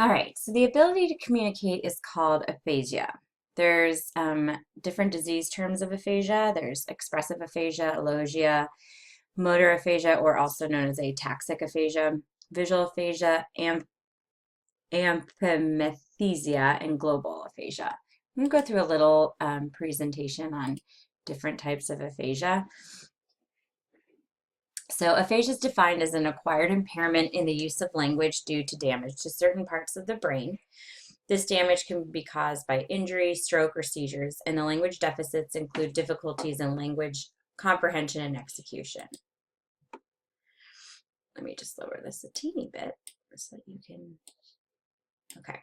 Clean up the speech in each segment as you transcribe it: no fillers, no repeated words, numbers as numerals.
All right, so the ability to communicate is called aphasia. There's different disease terms of aphasia. There's expressive aphasia, alogia, motor aphasia, or also known as ataxic aphasia, visual aphasia, amphimethesia, and global aphasia. I'm going to go through a little presentation on different types of aphasia. So aphasia is defined as an acquired impairment in the use of language due to damage to certain parts of the brain. This damage can be caused by injury, stroke, or seizures, and the language deficits include difficulties in language comprehension and execution. Let me just lower this a teeny bit so that you can, okay.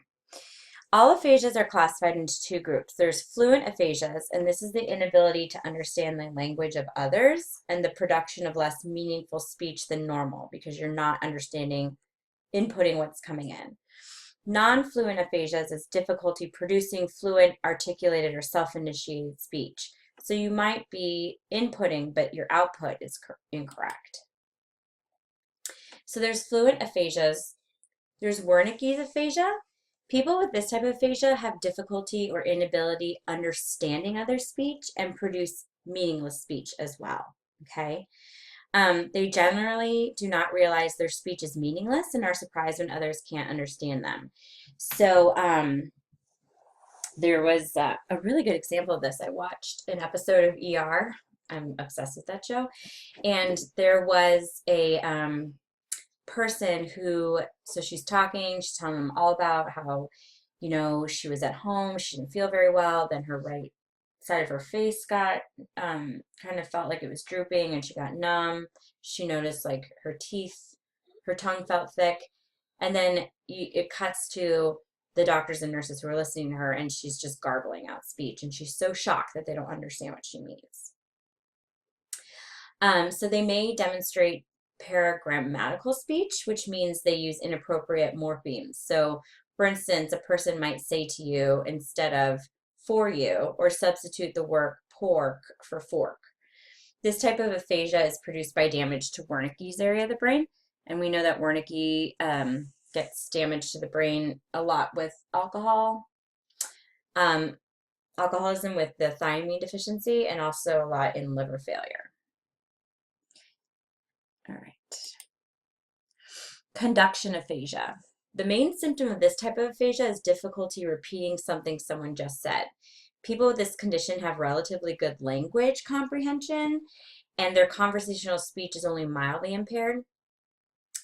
All aphasias are classified into two groups. There's fluent aphasias, and this is the inability to understand the language of others and the production of less meaningful speech than normal because you're not understanding, inputting what's coming in. Non-fluent aphasias is difficulty producing fluent, articulated, or self-initiated speech. So you might be inputting, but your output is incorrect. So there's fluent aphasias. There's Wernicke's aphasia. People with this type of aphasia have difficulty or inability understanding other speech and produce meaningless speech as well, okay? They generally do not realize their speech is meaningless and are surprised when others can't understand them. So there was a really good example of this. I watched an episode of ER. I'm obsessed with that show. And there was a person who, so she's talking, she's telling them all about how, you know, she was at home, she didn't feel very well, then her right side of her face got, kind of felt like it was drooping and she got numb. She noticed like her teeth, her tongue felt thick. And then it cuts to the doctors and nurses who are listening to her and she's just garbling out speech and she's so shocked that they don't understand what she means. So they may demonstrate paragrammatical speech, which means they use inappropriate morphemes. So for instance, a person might say to you instead of for you, or substitute the word pork for fork. This type of aphasia is produced by damage to Wernicke's area of the brain. And we know that Wernicke gets damage to the brain a lot with alcohol, alcoholism with the thiamine deficiency, and also a lot in liver failure. All right. Conduction aphasia. The main symptom of this type of aphasia is difficulty repeating something someone just said. People with this condition have relatively good language comprehension, and their conversational speech is only mildly impaired.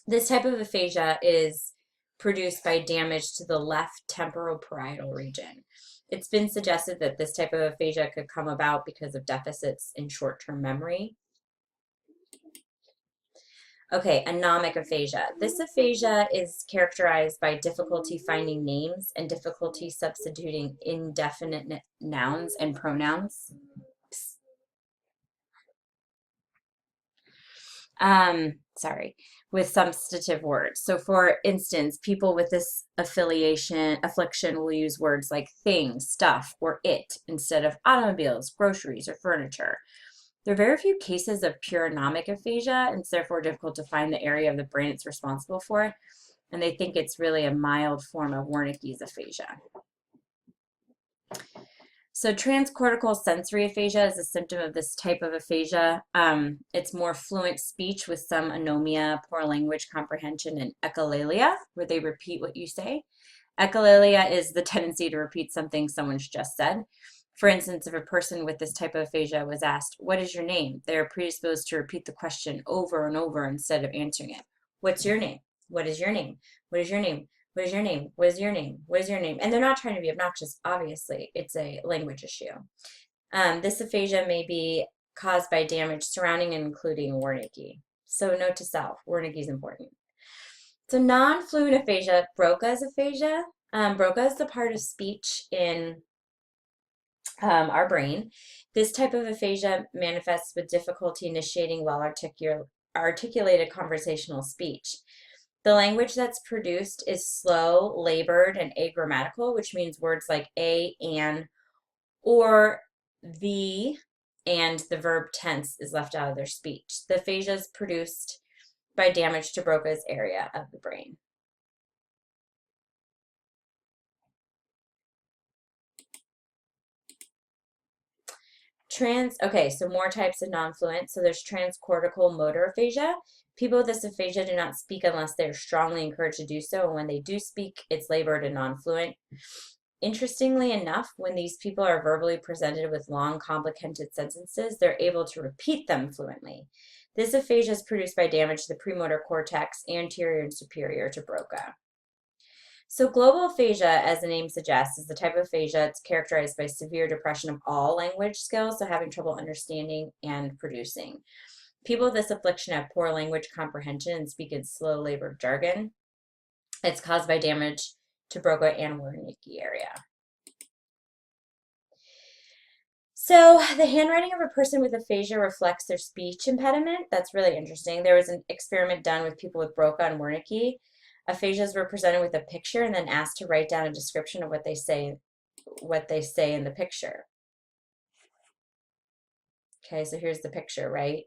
This type of aphasia is produced by damage to the left temporoparietal region. It's been suggested that this type of aphasia could come about because of deficits in short-term memory. Okay, anomic aphasia. This aphasia is characterized by difficulty finding names and difficulty substituting indefinite nouns and pronouns. With substantive words. So for instance, people with this affliction will use words like thing, stuff, or it instead of automobiles, groceries, or furniture. There are very few cases of pure anomic aphasia, and it's therefore difficult to find the area of the brain it's responsible for, and they think it's really a mild form of Wernicke's aphasia. So transcortical sensory aphasia is a symptom of this type of aphasia. It's more fluent speech with some anomia, poor language comprehension, and echolalia, where they repeat what you say. Echolalia is the tendency to repeat something someone's just said. For instance, if a person with this type of aphasia was asked, "What is your name?" they are predisposed to repeat the question over and over instead of answering it. What's your name? What is your name? What is your name? What is your name? What is your name? What is your name? And they're not trying to be obnoxious, obviously. It's a language issue. This aphasia may be caused by damage surrounding and including Wernicke. So note to self, Wernicke is important. So non-fluent aphasia, Broca's aphasia. Broca is the part of speech in our brain. This type of aphasia manifests with difficulty initiating well-articulated conversational speech. The language that's produced is slow, labored, and agrammatical, which means words like a, an, or the, and the verb tense is left out of their speech. The aphasia is produced by damage to Broca's area of the brain. Okay, so more types of non-fluent. So there's transcortical motor aphasia. People with this aphasia do not speak unless they're strongly encouraged to do so. And when they do speak, it's labored and non-fluent. Interestingly enough, when these people are verbally presented with long, complicated sentences, they're able to repeat them fluently. This aphasia is produced by damage to the premotor cortex, anterior and superior to Broca. So global aphasia, as the name suggests, is the type of aphasia that's characterized by severe depression of all language skills, so having trouble understanding and producing. People with this affliction have poor language comprehension and speak in slow labored jargon. It's caused by damage to Broca and Wernicke area. So the handwriting of a person with aphasia reflects their speech impediment. That's really interesting. There was an experiment done with people with Broca and Wernicke. Aphasias were presented with a picture and then asked to write down a description of what they say in the picture. Okay, so here's the picture, right?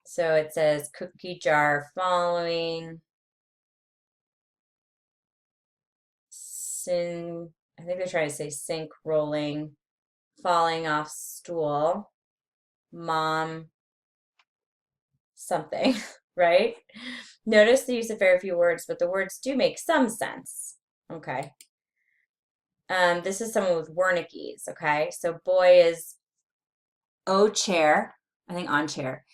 So it says cookie jar following, I think they're trying to say sink rolling, falling off stool, mom, something, right? Notice the use of very few words, but the words do make some sense. Okay. This is someone with Wernicke's, okay? So boy is chair, I think on chair,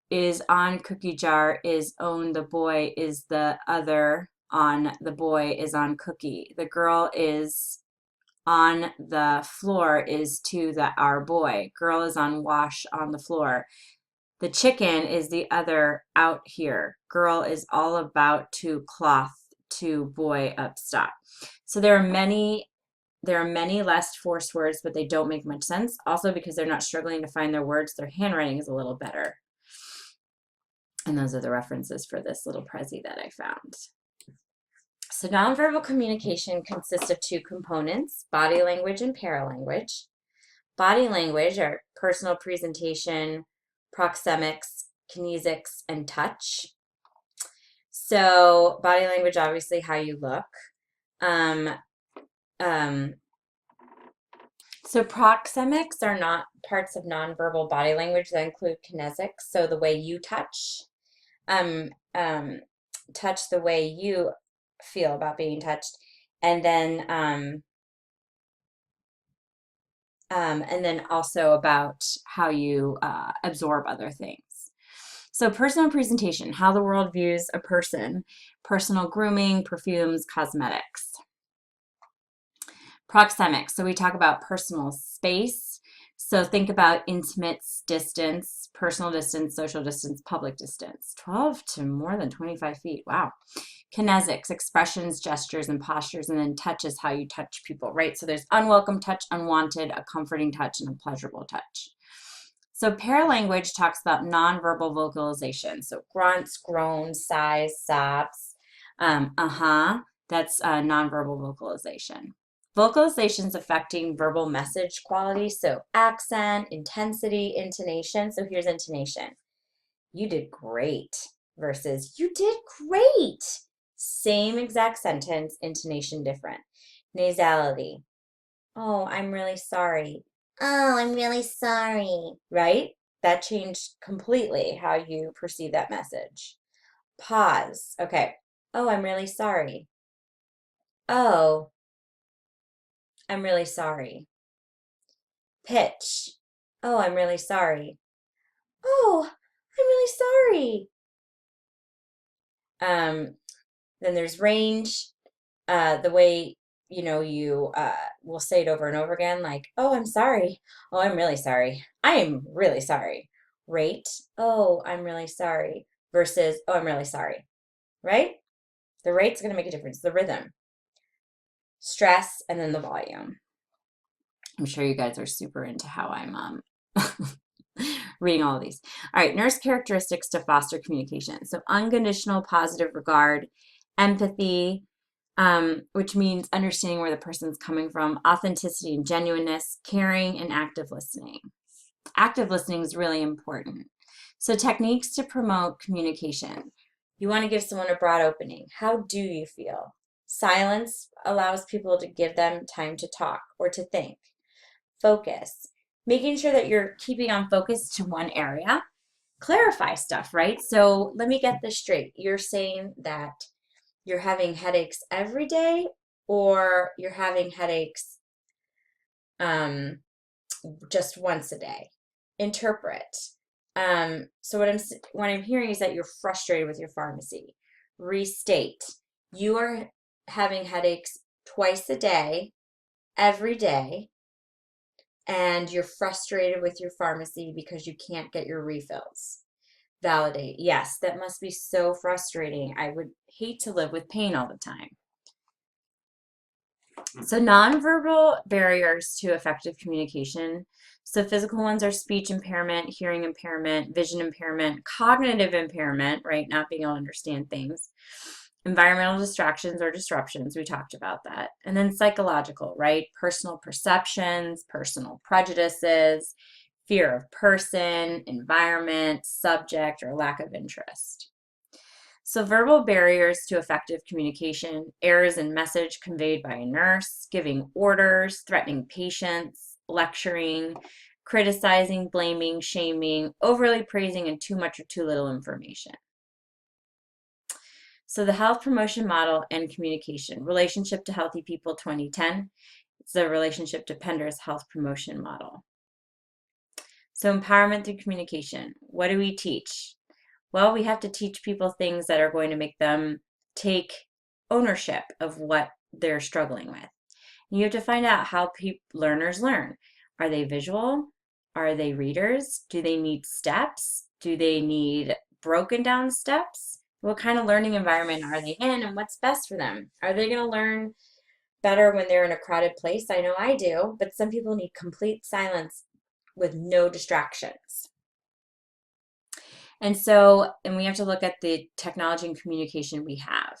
is on cookie jar, is own the boy, is the other on the boy, is on cookie. The girl is on the floor, is to the our boy. Girl is on wash on the floor. The chicken is the other out here. Girl is all about to cloth to boy up stop. So there are many less forced words, but they don't make much sense. Also because they're not struggling to find their words, their handwriting is a little better. And those are the references for this little Prezi that I found. So nonverbal communication consists of two components, body language and paralanguage. Body language are personal presentation, proxemics, kinesics, and touch. So body language, obviously how you look. So proxemics are not parts of nonverbal body language that include kinesics. So the way you touch, touch the way you feel about being touched, and then also about how you absorb other things. So personal presentation, how the world views a person, personal grooming, perfumes, cosmetics. Proxemics, so we talk about personal space. So think about intimate distance, personal distance, social distance, public distance. 12 to more than 25 feet, wow. Kinesics, expressions, gestures, and postures, and then touch is how you touch people, right? So there's unwelcome touch, unwanted, a comforting touch, and a pleasurable touch. So paralanguage talks about nonverbal vocalization. So grunts, groans, sighs, sobs, that's nonverbal vocalization. Vocalizations affecting verbal message quality. So accent, intensity, intonation. So here's intonation. You did great versus you did great. Same exact sentence, intonation different. Nasality. Oh, I'm really sorry. Oh, I'm really sorry. Right? That changed completely how you perceive that message. Pause. Okay. Oh, I'm really sorry. Oh, I'm really sorry. Pitch. Oh, I'm really sorry. Oh, I'm really sorry. Then there's range. The way you will say it over and over again, like, oh, I'm sorry. Oh, I'm really sorry. I am really sorry. Rate. Oh, I'm really sorry. Versus, oh, I'm really sorry. Right? The rate's going to make a difference. The rhythm. Stress, and then the volume. I'm sure you guys are super into how I'm reading all of these. All right, nurse characteristics to foster communication. So unconditional positive regard, empathy, which means understanding where the person's coming from, authenticity and genuineness, caring, and active listening. Active listening is really important. So techniques to promote communication. You want to give someone a broad opening. How do you feel? Silence allows people to give them time to talk or to think. Focus, making sure that you're keeping on focus to one area. Clarify stuff, right? So let me get this straight. You're saying that you're having headaches every day, or you're having headaches um, just once a day. Interpret. So what I'm hearing is that you're frustrated with your pharmacy. Restate. You are having headaches twice a day, every day, and you're frustrated with your pharmacy because you can't get your refills. Validate. Yes, that must be so frustrating. I would hate to live with pain all the time. So nonverbal barriers to effective communication. So physical ones are speech impairment, hearing impairment, vision impairment, cognitive impairment, right? Not being able to understand things. Environmental distractions or disruptions, we talked about that. And then psychological, right? Personal perceptions, personal prejudices, fear of person, environment, subject, or lack of interest. So verbal barriers to effective communication, errors in message conveyed by a nurse, giving orders, threatening patients, lecturing, criticizing, blaming, shaming, overly praising, and too much or too little information. So the health promotion model and communication, relationship to healthy people 2010. It's the relationship to Pender's health promotion model. So empowerment through communication. What do we teach? Well, we have to teach people things that are going to make them take ownership of what they're struggling with. You have to find out how learners learn. Are they visual? Are they readers? Do they need steps? Do they need broken down steps? What kind of learning environment are they in, and what's best for them? Are they going to learn better when they're in a crowded place? I know I do, but some people need complete silence with no distractions. And we have to look at the technology and communication we have.